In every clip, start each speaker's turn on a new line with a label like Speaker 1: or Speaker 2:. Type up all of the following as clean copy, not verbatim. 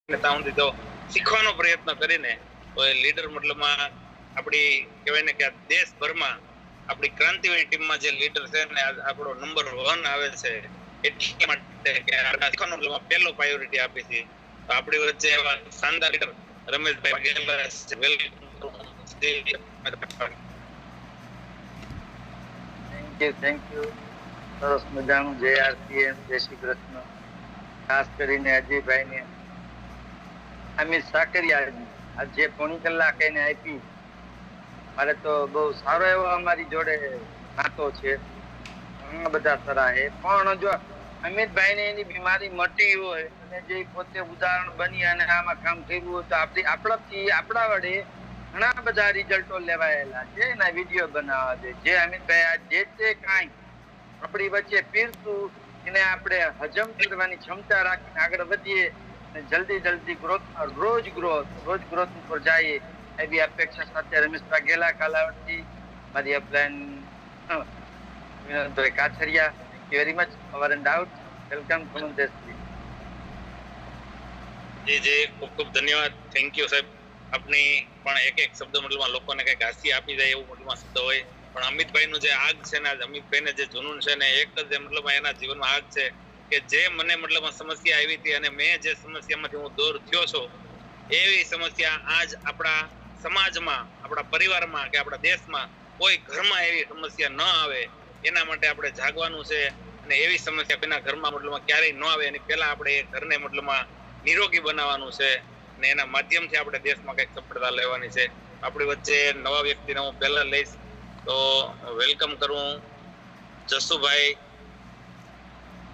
Speaker 1: ત્યાં સુધી તો શીખવાનો પ્રયત્ન કરીને તો એ લીડર મતલબમાં આપણી કહેવાય ને કે દેશભરમાં આપણી ક્રાંતિવીર ટીમમાં જે લીડર છે ને આપણો નંબર 1 આવે છે એટલા માટે કે શીખવાનો પહેલો પ્રાયોરિટી આપી છે. તો આપણી વચ્ચે એવા શાનદાર લીડર રમેશભાઈ
Speaker 2: થેન્ક યુ. સરસ મજાનું જય આરસીએમ, જય શ્રી કૃષ્ણ. ખાસ કરીને અજયભાઈને અમિત સાકરિયા આ જે પોણી કલાક એને આપી, મારે તો બહુ સારો એવો અમારી જોડે નાતો છે, ઘણા બધા સરાહે. પણ જો અમિતભાઈને એની બીમારી મટી હોય અને જે પોતે ઉદાહરણ બની અને આમાં કામ કર્યું હોય તો આપણા વડે ઘણા બધા રિઝલ્ટો લેવાયેલા છે. એના વિડીયો બનાવવા છે. જે અમિતભાઈ આ જે કાંઈ આપણી વચ્ચે પીરતું એને આપણે હજમ કરવાની ક્ષમતા રાખીને આગળ વધીએ અને જલ્દી રોજ ગ્રોથ ઉપર જઈએ એવી અપેક્ષા સાથે રમેશ વાઘેલા કાલાવડથી, મારી upline Vinodbhai Kachhadiya. Thank you very much. Over and out. Welcome Kamaldeshji.
Speaker 1: જી ખૂબ ખૂબ ધન્યવાદ. થેન્ક યુ સાહેબ. આપની પણ એક શબ્દ મતલબમાં લોકોને કઈક હાસ્ય આપી જાય એવું મતલબમાં શબ્દ હોય, પણ અમિતભાઈ નું જે આગ છે ને, અમિતભાઈને જે જુનૂન છે ને, એક જ મતલબમાં એના જીવનમાં આગ છે કે જે મને મતલબમાં સમસ્યા આવી હતી અને મેં જે સમસ્યામાંથી હું દૂર થયો છું, એવી સમસ્યા આજ આપણા સમાજમાં, આપણા પરિવારમાં કે આપણા દેશમાં કોઈ ઘરમાં એવી સમસ્યા ન આવે એના માટે આપણે જાગવાનું છે. અને એવી સમસ્યા કોઈના ઘરમાં મતલબમાં ક્યારેય ન આવે એની પહેલા આપણે એ ઘરને મતલબમાં નિરોગી બનાવવાનું છે અને એના માધ્યમથી આપણે દેશમાં કંઈક સફળતા લેવાની છે. આપણી વચ્ચે નવા વ્યક્તિને હું પહેલા લઈશ તો વેલકમ કરું જસુભાઈ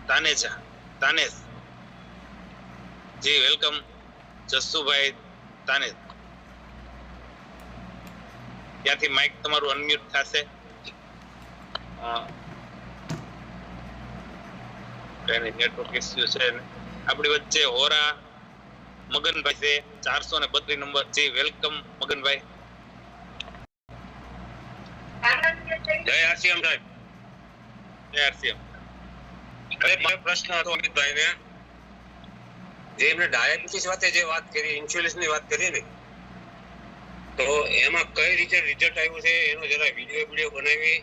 Speaker 1: તાનેજ. જી વેલકમ જસુભાઈ તાનેજ. ત્યાંથી માઇક તમારું અનમ્યુટ થશે. નેટવર્ક ઇસ્યુ છે. આપણી વચ્ચે હોરા મગનભાઈ છે, 432 નંબર. જી વેલકમ મગનભાઈ. જય આરસીએમ સાહેબ. જય આરસીએમ.
Speaker 3: મારો પ્રશ્ન હતો અમિતભાઈને, જે એમને ડાયાબિટીસ વાતે જે વાત કરી, ઇન્સ્યુલિન ની વાત કરી ને, તો એમાં કઈ રીતે રિઝલ્ટ આવ્યું છે એનો જરા વિડીયો બનાવી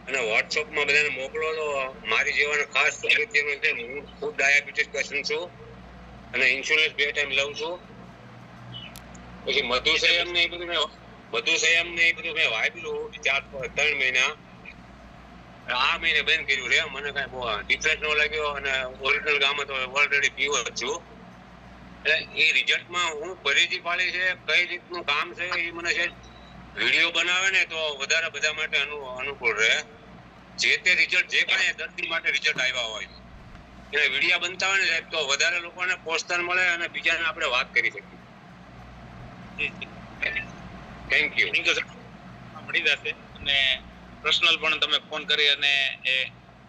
Speaker 3: અને વોટ્સઅપમાં બધાને મોકલો. તો મારી જેવાને ખાસ અગત્યનું છે. હું ખુદ ડાયાબિટીસ પેશન્ટ છું અને ઇન્સ્યુલિન 2 ટાઈમ લઉં છું. પછી મધુસંયમ ને એ બધું મેં વાપર્યું 3 મહિના. આ મહિને બંધ કર્યું છે. મને કઈ બહુ ડિફરન્સ ન લાગ્યો અને ઓરિજિનલ ગામમાં તો ઓલરેડી પીવો જ છું. એટલે એ રિઝલ્ટમાં હું પરેજી પાડી છે, કઈ રીતનું કામ છે એ મને છે વિડીયો બનાવે ને તો વધારે બધા માટે અનુકૂળ રહે. જે તે રિઝલ્ટ જે કાંઈ દર્દી માટે રિઝલ્ટ આવ્યા હોય એટલે વિડીયો બનતા હોય ને સાહેબ, તો વધારે લોકોને પ્રોત્સાહન મળે અને બીજાને આપણે વાત કરી શકીએ. Thank you.
Speaker 1: મળી જશે. અને પર્સનલ પણ તમે ફોન કરી અને એ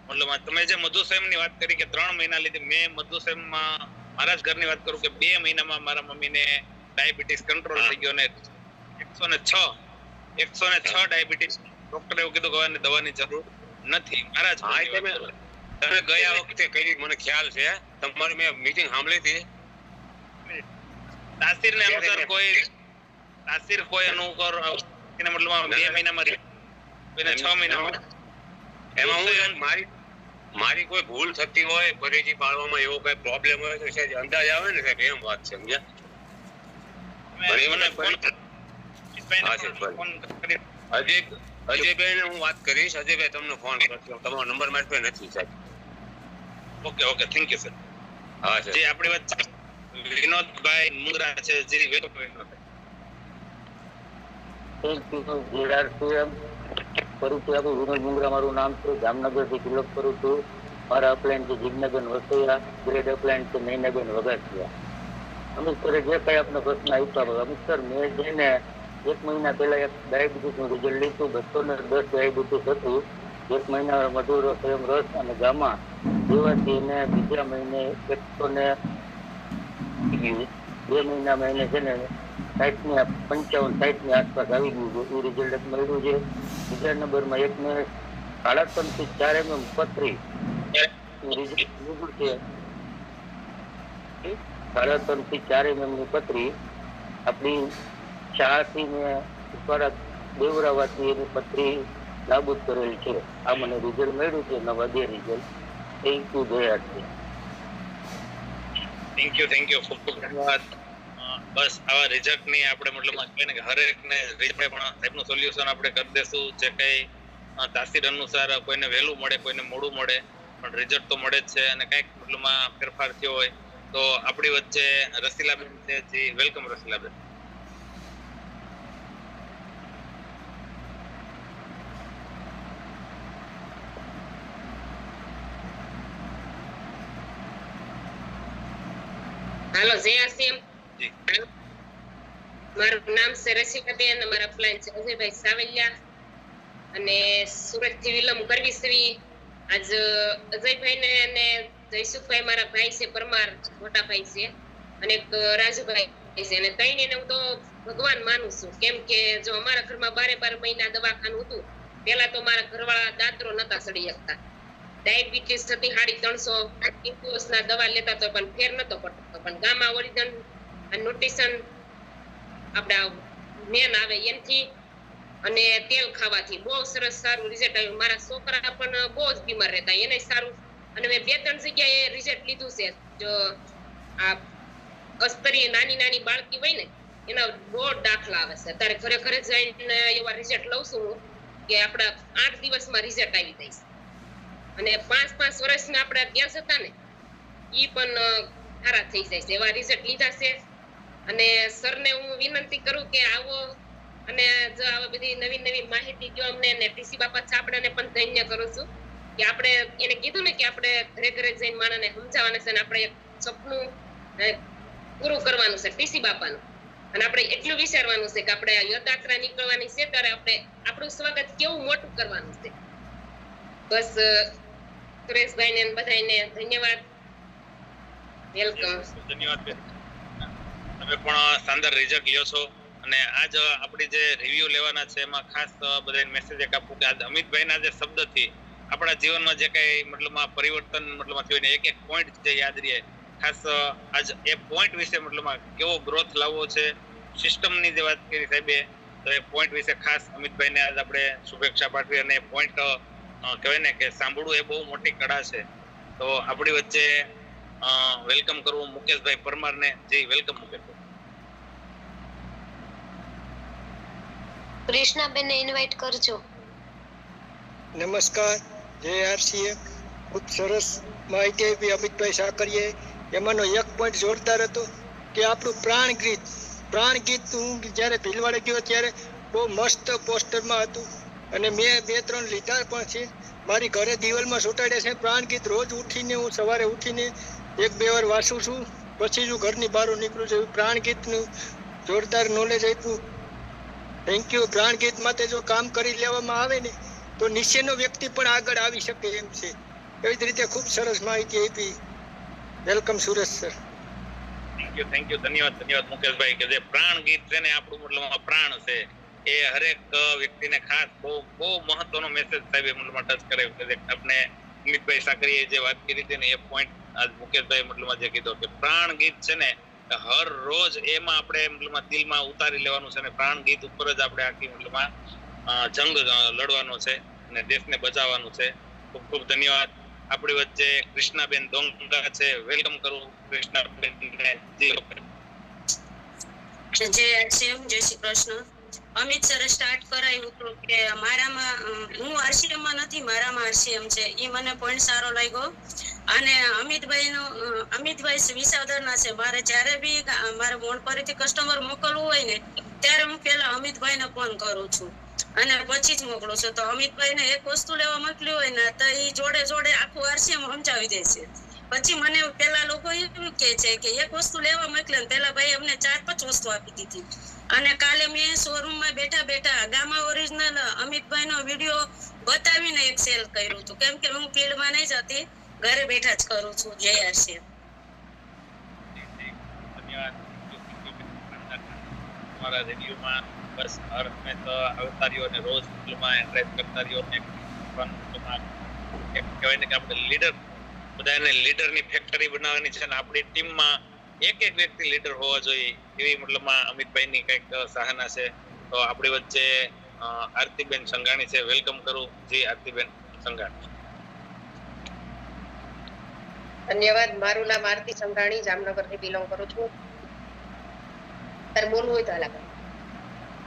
Speaker 1: મતલબ તમે જે મધુસંયમની વાત કરી કે 3 મહિના લીધી, મેં મધુસંયમમાં મારા જ ઘરની વાત કરું કે 2 મહિનામાં મારા મમ્મીને ડાયાબિટીસ કંટ્રોલ થઈ ગયો અને 106 ડાયાબિટીસ. ડોક્ટરે એવું કીધું કે હવે દવાની જરૂર નથી. મારા જ
Speaker 3: તમે ગયા વખતે કરી મને ખ્યાલ છે, તમારી મેં મીટિંગ સાંભળી હતી.
Speaker 1: તાસીરને અનુસાર કોઈ અનુકર એને મતલબ 2 મહિનામાં 6 મહિનામાં
Speaker 3: એમાં હું મારી કોઈ ભૂલ થતી હોય, પરેજી પાડવામાં એવો કઈ પ્રોબ્લેમ હોય તો સાહેબ અંદાજ આવે ને સાહેબ, એમ વાત છે. અજયભાઈ ને હું વાત કરીશ. અજયભાઈ તમને ફોન કરજો. તમારો નંબર મારી પાસે નથી સાહેબ.
Speaker 1: Okay thank you sir.
Speaker 3: હા સર.
Speaker 1: જે આપણી વચ્ચે વિનોદભાઈ મુંગરા છે. જી વિનોદભાઈ.
Speaker 4: વિનોદ મુંગરા મારું નામ છે. જામનગર થી તિલક કરું છું. મારા અપલાયન છે જીજ્ઞાબેન વસૈયા, ગ્રેડ અપલાયન છે નૈનાબેન વગાસિયા. અમિત સરે જે કઈ આપનો પ્રશ્ન આપ્યા, અમિત સર મેં જઈને 1 મહિના પહેલા એક ડાયાબિટીસ નું રિઝલ્ટ લીધું. 210 ડાયાબિટીસ હતું. 1 મહિના મધુર સંયમ રસ અને ગામા દેવાથી એને બીજા મહિને 100 2 મહિનામાં એને છે ને 55-60 ની આસપાસ આવી ગયું છે. એ રિઝલ્ટ મળ્યું છે. બીજા નંબરમાં 1 ને 3.5 થી 4 mm પથરી રિઝલ્ટ છે. સાડા 3 થી 4 mm ની પતરી આપણી શાળાથી ને દ્વારા દેવરાવાથી એની પતરી નાબૂદ કરેલ છે. આ મને રિઝલ્ટ મળ્યું છે, નવા 2 રિઝલ્ટ. થેન્ક યુ જય આરસી.
Speaker 1: થેન્ક યુ ખૂબ ખૂબ ધન્યવાદ. બસ આવા રિઝલ્ટ ની આપણે મતલબમાં કહીએ ને કે હરેક ને રિઝલ્ટ પણ સાહેબનું સોલ્યુશન આપણે કરી દેશું. જે કઈ તાસીર અનુસાર કોઈને વહેલું મળે, કોઈને મોડું મળે, પણ રિઝલ્ટ તો મળે જ છે. અને કંઈક મતલબમાં ફેરફાર થયો હોય તો આપણી વચ્ચે રસીલાબેન છે. જી વેલકમ રસીલાબેન.
Speaker 5: હાલો જય આરસીએમ.
Speaker 1: જી
Speaker 5: મારું નામ છે રસીકાબેન, અમારા અપલાઈન છે અજયભાઈ સાવલિયા અને સુરત થી વિલમ કરવી સવી. આજ અજયભાઈ ને અને જયસુખભાઈ મારા ભાઈ છે, પરમાર મોટા ભાઈ છે, અને એક રાજુભાઈ છે, અને ત્રણેયને હું તો ભગવાન માનું છું. કેમ કે જો અમારા ઘરમાં 12 મહિના દવાખાનું હતું. પેલા તો મારા ઘરવાળા દાંતરો નતા સડી શકતા, ડાયાબિટીસ હતી 350, ઇન્ફ્લુઅન્સના દવા લેતા તો પણ ફેર નતો પડતો. પણ ગામા ઓરિજન ન્યુટ્રિશન આપડા મેન આવે એનથી અને તેલ ખાવાથી બહુ સરસ સારું રિઝલ્ટ આવ્યું. મારા છોકરા પણ બહુ જ બીમાર રહેતા, એને સારું. અને મેં 2-3 જગ્યાએ રિઝલ્ટ લીધું છે. જો આ અસ્તરી નાની બાળકી હોય ને એના બહુ દાખલા આવે છે. અત્યારે ઘરે ઘરે જઈને એવા રિઝલ્ટ લઉં છું હું કે આપડા 8 દિવસમાં રિઝલ્ટ આવી જાય છે. અને 5-5 વર્ષના આપડા ગેસ હતા ને ઈ પણ સારા થઈ જાય છે. એવા રિઝલ્ટ લીધા છે. અને સરને હું વિનંતી કરું કે આવો અને જો આવા બધી નવી માહિતી જો અમને, ને ટીસી બાપા છાપડાને પણ ધન્ય કરું છું કે આપણે એને કીધું ને કે આપણે ઘરે જઈને માણસને સમજાવવાના છે, અને આપણે એક સપનું પૂરું કરવાનું છે ટીસી બાપાનું. અને આપણે એટલું વિચારવાનું છે કે આપણે યાત્રા નીકળવાની છે ત્યારે આપણે આપણું સ્વાગત કેવું મોટું કરવાનું છે. બસ સુરેશભાઈ ને બધાને ધન્યવાદ. વેલકમ.
Speaker 1: ધન્યવાદ બેન. તમે પણ શાનદાર રિઝલ્ટ લ્યો છો. અને આજ આપણી જે રિવ્યુ લેવાના છે એમાં ખાસ બધાને મેસેજ એક આપું કે આજ અમિતભાઈના જે શબ્દથી આપણા જીવનમાં જે કઈ મતલબમાં પરિવર્તન મતલબમાં થયું ને એક પોઈન્ટ જે યાદ રહે. ખાસ આજ એ પોઈન્ટ વિશે મતલબમાં કેવો ગ્રોથ લાવવો છે, સિસ્ટમની જે વાત કરી સાહેબે, તો એ પોઈન્ટ વિશે ખાસ અમિતભાઈને આજ આપણે શુભેચ્છા પાઠવી. અને પોઈન્ટ કહેવાય ને કે સાંભળવું એ બહુ મોટી કળા છે. તો આપણી વચ્ચે વેલકમ કરવું મુકેશભાઈ પરમારને. જી વેલકમ મુકેશભાઈ.
Speaker 6: કૃષ્ણાબેનને ઇન્વાઇટ કરજો.
Speaker 7: નમસ્કાર, જય આરસીએમ. ખૂબ સરસ માહિતી આપી અમિતભાઈ સાકરીએ. એમાંનો એક પોઈન્ટ જોરદાર હતો કે આપણું પ્રાણ ગીત હું જ્યારે ભીલવાડે ગયો ત્યારે બહુ મસ્ત પોસ્ટરમાં હતું, અને મેં 2-3 લીધા પણ છે. મારી ઘરે દિવાલમાં ચોંટાડ્યા છે પ્રાણ ગીત. રોજ ઉઠીને હું સવારે ઉઠીને 1-2 વાર વાંચું છું, પછી હું ઘરની બહાર નીકળું છું. પ્રાણ ગીતનું જોરદાર નોલેજ આપ્યું. Thank you. પ્રાણ ગીત માટે જો કામ કરી લેવામાં આવે ને તો નીચેનો વ્યક્તિ પણ આગળ આવી શકે એમ છે. એવી જ રીતે ખૂબ સરસ માહિતી આપી. Welcome Suresh sir.
Speaker 1: Thank you. ધન્યવાદ મુકેશભાઈ. કે જે પ્રાણ ગીત છે ને આપણું મતલબ પ્રાણ છે, એ હરેક વ્યક્તિને ખાસ બહુ મહત્વનો મેસેજ સાહેબ મતલબમાં ટચ કરે. કે આપણે અમિતભાઈ સાકરીએ જે વાત કરી હતી ને એ પોઈન્ટ આજ મુકેશભાઈ મતલબમાં જે કીધો કે પ્રાણ ગીત છે ને હર રોજ એમાં આપણે મતલબમાં દિલમાં ઉતારી લેવાનું છે. અને પ્રાણ ગીત ઉપર જ આપણે આખી મતલબમાં જંગ લડવાનો છે અને દેશને બચાવવાનું છે. ખૂબ ખૂબ ધન્યવાદ. આપણી વચ્ચે કૃષ્ણાબેન દોંગા છે. વેલકમ કરું કૃષ્ણાબેન.
Speaker 8: જય શ્રી કૃષ્ણ. અમિત સરે સ્ટાર્ટ કરાયું હતું કે મારામાં હું આરસીએમમાં નથી, મારામાં આરસીએમ છે. એ મને પોઈન્ટ સારો લાગ્યો. અને અમિતભાઈ વિસાવદરના છે. મારે જ્યારે બી મારે મોણપરીથી કસ્ટમર મોકલવું હોય ને ત્યારે હું પેલા અમિતભાઈને ફોન કરું છું અને પછી જ મોકલું છું. તો અમિતભાઈને એક વસ્તુ લેવા મોકલી હોય ને તો એ જોડે આખું આરસીએમ સમજાવી દે છે. પછી મને પેલા લોકો એવું કે છે કે એક વસ્તુ લેવા મોકલે ને પેલા ભાઈ અમને 4-5 વસ્તુ આપી દીધી. અને કાલે મેં શોરૂમમાં બેઠા ગામા ઓરિજિનલ અમિતભાઈનો વિડીયો બતાવીને એક સેલ કર્યું હતું. કેમ કે હું ફિલ્ડમાં નહીં જતી, ઘરે બેઠા જ કરું છું. જય આરસીએમ.
Speaker 1: તમારા રેડિયોમાં બસ હર હંમેશા આવતા રહ્યો અને રોજ મતલબમાં એન્કરેજ કરતા રહ્યો. કહેવાય ને કે આપણે લીડરની ફેક્ટરી બનાવવાની છે. અને આપણી ટીમમાં એક વ્યક્તિ લીડર હોવા જોઈએ એવી મતલબમાં અમિતભાઈની કંઈક સહાયના છે. તો આપણી વચ્ચે આરતીબેન સંઘાણી છે. વેલકમ કરું. જી આરતીબેન સંઘાણી.
Speaker 6: ધન્યવાદ. મારું નામ આરતી સંઘાણી, જામનગરથી બિલોંગ કરું છું. તારે બોલવું હોય તો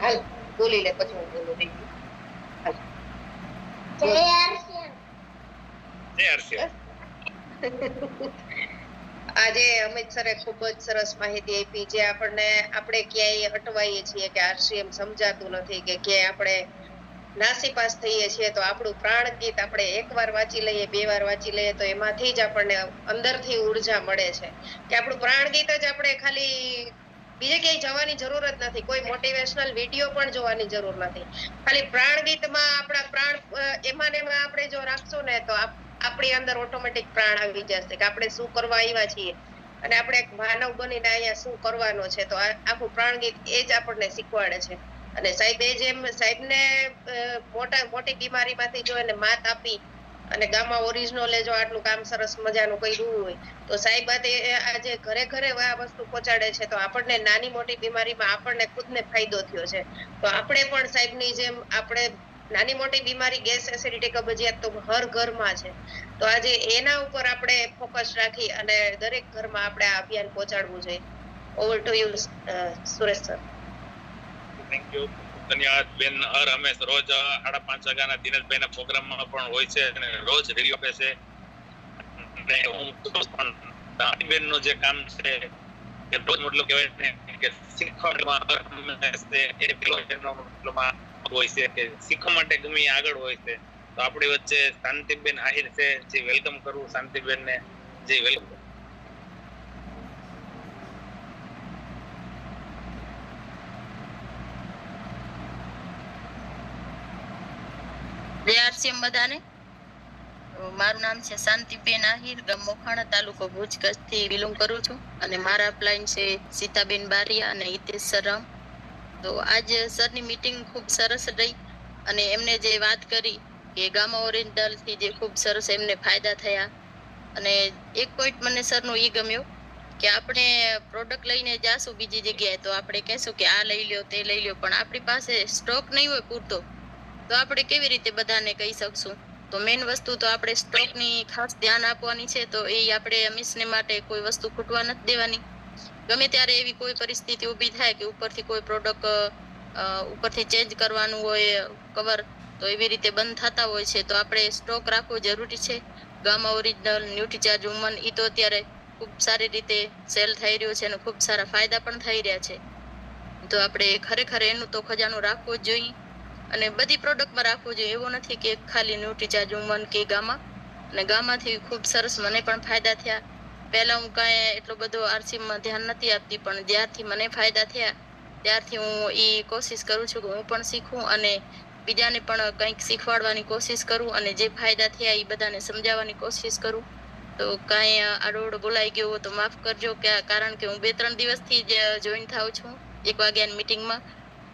Speaker 6: હાલ બોલી લે, પછી હું બોલું. આજે અમિત સરે ખૂબ જ સરસ માહિતી આપી, જે આપણે ક્યાંય અટવાઈએ છીએ કે આરસીએમ સમજાતું નથી કે ક્યાંય આપણે નાસીપાસ થઈએ છીએ, તો આપણું પ્રાણ ગીત આપણે એકવાર વાંચી લઈએ, 2 વાર વાંચી લઈએ તો એમાંથી જ આપણને અંદરથી ઉર્જા મળે છે. કે આપણું પ્રાણ ગીત જ આપણે ખાલી બીજે ક્યાંય જવાની જરૂર જ નથી, કોઈ મોટિવેશનલ વિડીયો પણ જોવાની જરૂર નથી. ખાલી પ્રાણ ગીતમાં આપણા પ્રાણ એમાં ને એમાં આપણે જો રાખશું ને તો આપણી અંદર ઓટોમેટિક પ્રાણ આવી જશે કે આપણે શું કરવા આવ્યા છીએ અને આપણે એક માનવ બનીને અહીંયા શું કરવાનો છે. તો આખું પ્રાણ ગીત એ જ આપણને શીખવાડે છે. અને સાહેબને મોટી બીમારીમાંથી જો એને માત આપી અને ગામમાં ઓરિજિનલે જો આટલું કામ સરસ મજાનું કર્યું હોય તો સાહેબ આજે ઘરે ઘરે આ વસ્તુ પહોંચાડે છે. તો આપણને નાની મોટી બીમારીમાં આપણને ખુદને ફાયદો થયો છે. તો આપણે પણ સાહેબની જેમ આપણે નાની મોટી બીમારી, ગેસ, એસિડિટી, કબજિયાત તો હર ઘરમાં છે. તો આજે એના ઉપર આપણે ફોકસ રાખી અને દરેક ઘરમાં આપણે આ અભિયાન પહોંચાડવું જોઈએ. Over to you Suresh sir.
Speaker 1: Thank you. ધન્યવાદ બેન. રમેશ રોજ 5:30 વાગ્યાના દિનેશભાઈના પ્રોગ્રામમાં પણ હોય છે અને રોજ રિવ્યુ આપે છે. અને હું પણ બેનનું જે કામ છે કે રોજ મતલબ કહેવાય ને કે શીખવામાં એ પેલો એનો મતલબમાં હોય છે કે શીખવા માટે ગમે આગળ હોય છે. તો આપણી વચ્ચે શાંતિબેન આહિર છે. જે વેલકમ કરું શાંતિબેનને. જે વેલકમ.
Speaker 9: જય આરસીએમ બધાને. મારું નામ છે શાંતિબેન આહિર, ગામ મોખાણા, તાલુકો ભુજ, કચ્છથી બિલોંગ કરું છું. અને મારા અપલાઈન છે સીતાબેન બારિયા અને હિતેશ સરામ. તો આજ સરની મીટિંગ ખૂબ સરસ રહી અને એમને જે વાત કરી કે ગામા ઓરિજિનલથી જે ખૂબ સરસ એમને ફાયદા થયા. અને એક પોઈન્ટ મને સરનું એ ગમ્યો કે આપણે પ્રોડક્ટ લઈને જાશું બીજી જગ્યાએ તો આપણે કહેશું કે આ લઈ લ્યો, તે લઈ લ્યો, પણ આપણી પાસે સ્ટોક નહીં હોય પૂરતો તો આપણે કેવી રીતે બધાને કહી શકશું. તો મેઇન વસ્તુ તો આપણે સ્ટોકની ખાસ ધ્યાન આપવાની છે. તો એ આપણે અમીશને માટે કોઈ વસ્તુ ખૂટવા નથી દેવાની. ગમે ત્યારે એવી કોઈ પરિસ્થિતિ ઊભી થાય કે ઉપરથી કોઈ પ્રોડક્ટ ઉપરથી ચેન્જ કરવાનું હોય કવર, તો એવી રીતે બંધ થતા હોય છે. તો આપણે સ્ટોક રાખવો જરૂરી છે. ગામા ઓરિજિનલ, ન્યુટ્રીચાર્જ વુમન એ તો અત્યારે ખૂબ સારી રીતે સેલ થઈ રહ્યો છે અને ખૂબ સારા ફાયદા પણ થઈ રહ્યા છે. તો આપણે ખરેખર એનું તો ખજાનું રાખવું જ જોઈએ અને બધી પ્રોડક્ટમાં રાખવું જોઈએ. એવું નથી કે ખાલી ન્યુટ્રીચાર્જ વુમન કે ગામા. અને ગામાથી ખૂબ સરસ મને પણ ફાયદા થયા. પહેલા હું કાંઈ એટલો બધો આરસીએમમાં ધ્યાન નથી આપતી, પણ જ્યારથી મને ફાયદા થયા ત્યારથી હું એ કોશિશ કરું છું કે હું પણ શીખું અને બીજાને પણ કંઈક શીખવાડવાની કોશિશ કરું અને જે ફાયદા થયા એ બધાને સમજાવવાની કોશિશ કરું. તો કાંઈ આડોઅવડો બોલાઈ ગયો હોય તો માફ કરજો, કે કારણ કે હું 2-3 દિવસથી જ જોઈન થાઉં છું 1 વાગ્યાની મીટિંગમાં.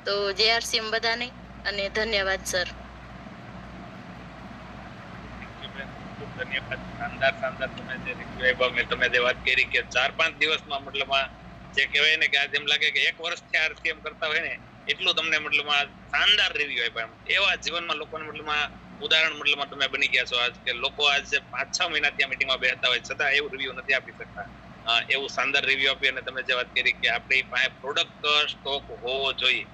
Speaker 9: તો જે આરસીએમ બધાને અને ધન્યવાદ સર.
Speaker 1: ધન્યવાદ. શાનદાર તમે જે રિવ્યુ તમે જે વાત કરી કે 4-5 દિવસમાં મતલબમાં જે કહેવાય ને કે આજ એમ લાગે કે 1 વર્ષથી આરસીએમ કરતા હોય ને એટલું તમને મતલબમાં શાનદાર રિવ્યુ આપ્યા. એવા જીવનમાં લોકોને મતલબમાં ઉદાહરણ મતલબમાં તમે બની ગયા છો આજ કે લોકો આજ 5-6 મહિના ત્યાં મીટિંગમાં બેસતા હોય છતાં એવું રિવ્યુ નથી આપી શકતા. એવું શાનદાર રિવ્યુ આપી. અને તમે જે વાત કરી કે આપણી પાસે પ્રોડક્ટ સ્ટોક હોવો જોઈએ.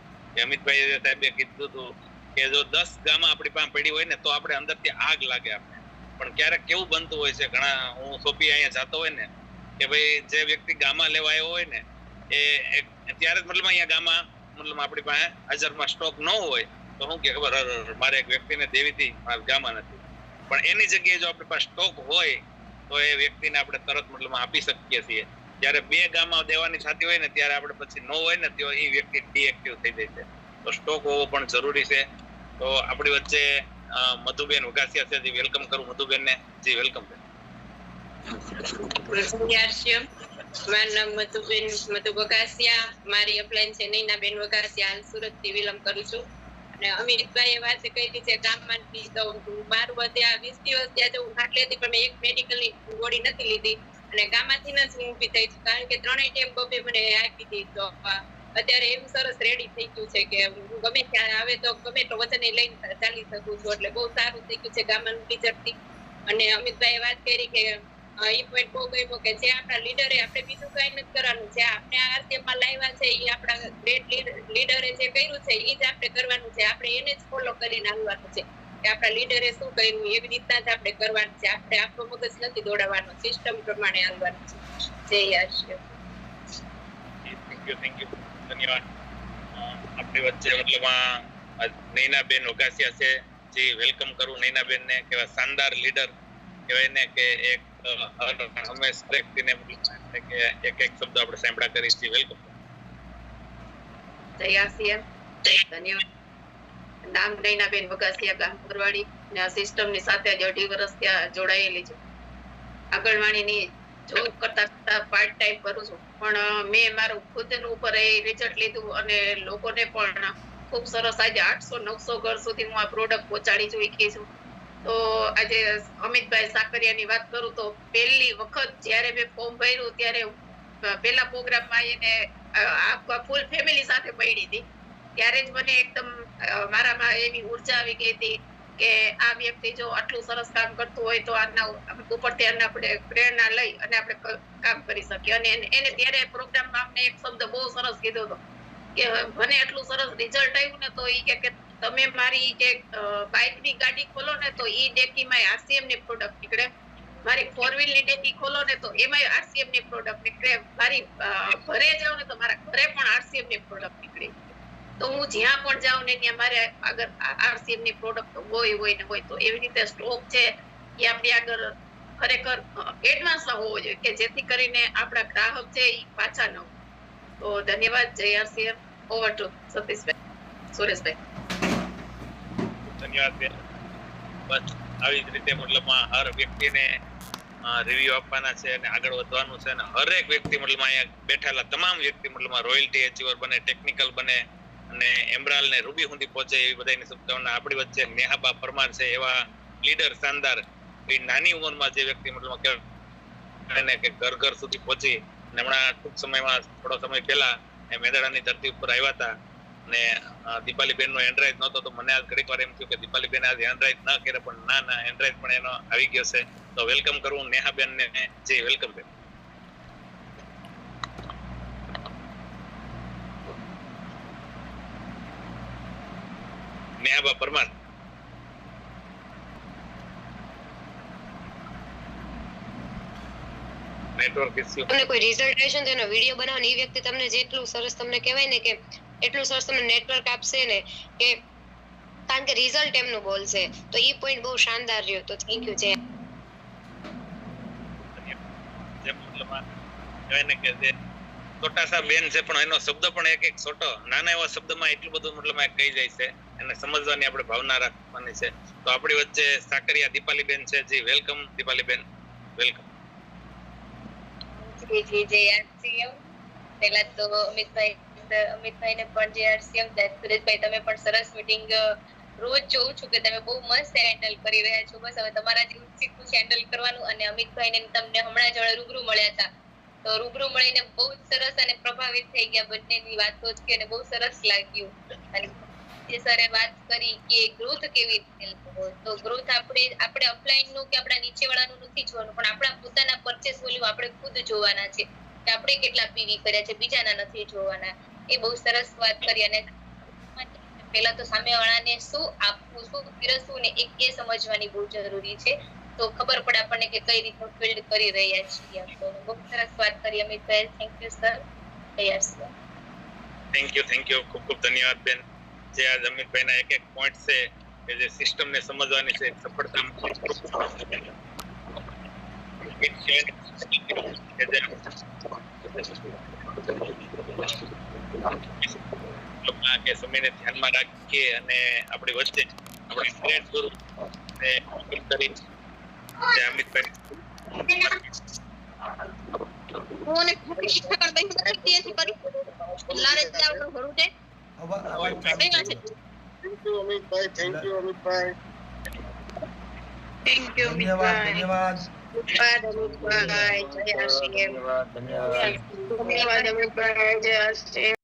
Speaker 1: અમિતભાઈ સાહેબે કીધું હતું કે જો 10 ગામમાં આપણી પાસે પડી હોય ને તો આપણે અંદરથી આગ લાગે આપણે. પણ ક્યારેક કેવું બનતું હોય છે, ઘણા હું સોપી અહીંયા જતો હોય ને કે ભાઈ જે વ્યક્તિ ગામમાં લેવા આવ્યો હોય ને એ ત્યારે જ મતલબ અહીંયા ગામમાં મતલબ આપણી પાસે હાજરમાં સ્ટોક ન હોય તો શું કે ખબર મારે એક વ્યક્તિને દેવી હતી, મારા ગામમાં નથી. પણ એની જગ્યાએ જો આપણી પાસે સ્ટોક હોય તો એ વ્યક્તિને આપણે તરત મતલબ આપી શકીએ છીએ. જ્યારે 2 ગામમાં દેવાની થતી હોય ને ત્યારે આપણે પછી ન હોય ને તો એ વ્યક્તિ ડીએક્ટિવ થઈ જાય છે. તો સ્ટોક હોવો પણ જરૂરી છે. તો આપણી વચ્ચે મધુબેન વઘાસિયા છે. વેલકમ કરું મધુબેનને. જી વેલકમ.
Speaker 5: મારું નામ મધુ વઘાસિયા. મારી અપલાઈન છે નૈનાબેન વઘાસિયા. હાલ સુરતથી વિલંબ કરું છું. અને અમિતભાઈએ વાત કરી છે ગામમાંથી, તો મારું ત્યાં 20 દિવસ ત્યાં હું ખાટ લેતી પણ મેં એક મેડિકલની ગોળી નથી લીધી. અને ગામમાંથી જ હું ઊભી થઈ છું, કારણ કે 3 ટેમ બબે મને આપી હતી. તો અત્યારે એવું સરસ રેડી થઈ ગયું છે કે હું ગમે ત્યાં આવે તો ગમે તો વજન લઈને ચાલી શકું છું. એટલે બહુ સારું થઈ ગયું છે ગામનું રિઝલ્ટથી. અને અમિતભાઈએ વાત કરી કે એ પોઈન્ટ બહુ ગમ્યો કે જે આપણા લીડરે આપણે બીજું કઈ નથી કરવાનું, જે આપણે આ આરસીએમમાં લાવ્યા છે એ આપણા ગ્રેટ લીડરે જે કર્યું છે એ જ આપણે કરવાનું છે. આપણે એને જ ફોલો કરીને આવવાનું છે કે આપણા લીડરે શું કર્યું એવી રીતના જ આપણે કરવાનું છે. આપણે આપણો મગજ નથી દોડાવવાનો, સિસ્ટમ પ્રમાણે આવવાનું છે. જય આરસીએમ.
Speaker 1: થેન્ક યુ ધન્યવાદ. આપણી વચ્ચે મતલબમાં નૈનાબેન ઓગાસિયા છે, જે વેલકમ કરું નૈનાબેનને. કેવા શાનદાર લીડર કહેવાય ને કે એક હંમેશ વ્યક્તિને કે એક શબ્દ આપણે સાંભળા કરી છીએ. વેલકમ.
Speaker 10: જય આરસીએમ. ધન્યવાદ. નામ નૈનાબેન વગાસિયા, ગામ પરવાડી, ને આ સિસ્ટમની સાથે જ 2.5 વર્ષ ત્યાં જોડાયેલી છું. આંગણવાડીની જોબ કરતા પાર્ટ ટાઈમ કરું છું, પણ મેં મારું ખુદનું ઉપર રિઝલ્ટ લીધું અને લોકોને પણ ખૂબ સરસ આજે 800-900 ઘર સુધી હું આ પ્રોડક્ટ પહોંચાડી ચૂકી છું. તો આજે અમિતભાઈ સાકરિયાની વાત કરું તો પહેલી વખત જ્યારે મેં ફોર્મ ભર્યું ત્યારે પહેલા પ્રોગ્રામમાં એને ફૂલ ફેમિલી સાથે મળી હતી. ત્યારે જ મને એકદમ મારામાં એવી ઉર્જા આવી ગઈ હતી કે આ વ્યક્તિ જો આટલું સરસ કામ કરતું હોય તો આના ઉપરથી આપણે પ્રેરણા લઈ અને આપણે કામ કરી શકીએ. અને એને ત્યારે પ્રોગ્રામમાં અમને એક શબ્દ બહુ સરસ કીધો હતો કે મને એટલું સરસ રિઝલ્ટ આવ્યું ને તો એ કે તમે મારી જે બાઇકની ગાડી ખોલો ને તો ઈ ડેકીમાં આરસીએમ ની પ્રોડક્ટ નીકળે, મારી 4 વ્હીલની ડેકી ખોલો ને તો એમાં આરસીએમ ની પ્રોડક્ટ નીકળે, મારી ઘરે જાઉં ને તો મારા ઘરે પણ આરસીએમ ની પ્રોડક્ટ નીકળે. તો હું જ્યાં પણ જાઉં ને ત્યાં મારે આગળ આરસીએમ ની પ્રોડક્ટ હોય ને હોય. તો એવી રીતે સ્ટોક છે એ આપણી આગળ ખરેખર એડવાન્સમાં હોવો જોઈએ કે જેથી કરીને આપણા ગ્રાહક છે એ પાછા ન હોય. તો ધન્યવાદ. જય RCM. Over to Satishbhai, Sureshbhai.
Speaker 1: ધન્યવાદ બેન. બસ આવી જ રીતે મતલબમાં હર વ્યક્તિને રિવ્યુ આપવાના છે અને આગળ વધવાનું છે. અને હરેક વ્યક્તિ મતલબમાં અહીંયા બેઠેલા તમામ વ્યક્તિ મતલબમાં રોયલ્ટી એચીવર બને, ટેકનિકલ બને અને એમરાલ ને રૂબી સુધી પહોંચે એવી બધાની શુભકામના. આપણી વચ્ચે નેહાબા પરમાર છે, એવા લીડર શાનદાર. એ નાની ઉંમરમાં જે વ્યક્તિ મતલબમાં કહેવાય કે ઘર ઘર સુધી પહોંચી અને હમણાં ટૂંક સમયમાં થોડો સમય પહેલા એ મેંદડાની ધરતી ઉપર આવ્યા હતા. અને દીપાલીબેન નો એન્ડ્રોઈડ નહોતો તો મને આજ ઘડીક વાર એમ થયું કે દીપાલીબેન આજે એન્ડ્રોઈડ ના કરે, પણ ના એન્ડ્રોઈડ પણ એનો આવી ગયો છે. તો વેલકમ કરું નેહાબેન ને. જી વેલકમ બેન. નેહાબા પરમાર. Network issue.
Speaker 11: તમને કોઈ રિઝલ્ટ રહેશે તો એનો વિડિયો બનાવવાનો, એ વ્યક્તિ તમને જેટલું સરસ તમને કહેવાય ને કે એટલું સરસ તમને નેટવર્ક આપશે ને કે કારણ કે રિઝલ્ટ એમનું બોલશે. તો એ પોઈન્ટ બહુ શાનદાર રહ્યો. તો થેન્ક યુ. જે
Speaker 1: મતલબમાં કહેવાય ને કે જે છોટાસા બેન છે પણ એનો શબ્દ પણ એક છોટો નાના એવા શબ્દમાં એટલું બધું મતલબમાં કહી જાય છે. એને સમજવાની આપણે ભાવના રાખવાની છે. તો આપણી વચ્ચે સાકરિયા દીપાલીબેન છે. જી વેલકમ દીપાલીબેન. વેલકમ.
Speaker 12: જય આરસીએમ. પહેલા તો અમિતભાઈને પણ જય આરસીએમ. સુરેશભાઈ તમે પણ સરસ મીટિંગ રોજ જોઉં છું કે તમે બહુ મસ્ત હેન્ડલ કરી રહ્યા છો. બસ હવે તમારા જેવું શીખવું છે હેન્ડલ કરવાનું. અને અમિતભાઈને તમને હમણાં જ રૂબરૂ મળ્યા હતા તો રૂબરૂ મળીને બહુ જ સરસ અને પ્રભાવિત થઈ ગયા બંનેની વાતો જ કે અને બહુ સરસ લાગ્યું. અને જે સરે વાત કરી કે ગ્રોથ કેવી રીતે, તો ગ્રોથ આપણે અપલાઈન નું કે આપણા નીચેવાળાનું નથી જોવાનું, પણ આપણા પોતાના પરચેસ વોલ્યુમ આપણે ખુદ જોવાના છે કે આપણે કેટલા પીવી કર્યા છે, બીજાના નથી જોવાના. એ બહુ સરસ વાત કરી. અને પહેલા તો સામેવાળાને શું આપવું, શું પીરસવું ને એ સમજવાની બહુ જરૂરી છે. તો ખબર પડે આપણને કે કઈ રીતનું ફિલ્ડ કરી રહ્યા છીએ. તો બહુ સરસ વાત કરી Amitbhai. Thank you sir.
Speaker 1: Thank you. ખૂબ ખૂબ ધન્યવાદ બેન. જે આજ અમિતભાઈના એક પોઈન્ટ છે કે જે સિસ્ટમને સમજવાની છે, સફળતા કે સમયને ધ્યાનમાં રાખીએ અને આપણી વચ્ચે આપણે ગ્રેટ ગુરુ કરી જે અમિતભાઈ
Speaker 13: ધન્યવાદ.
Speaker 6: ધન્યવાદ અમિતભાઈ, જય આરસીએમ.
Speaker 4: ધન્યવાદ.
Speaker 6: ધન્યવાદ અમિતભાઈ, જય આરસીએમ.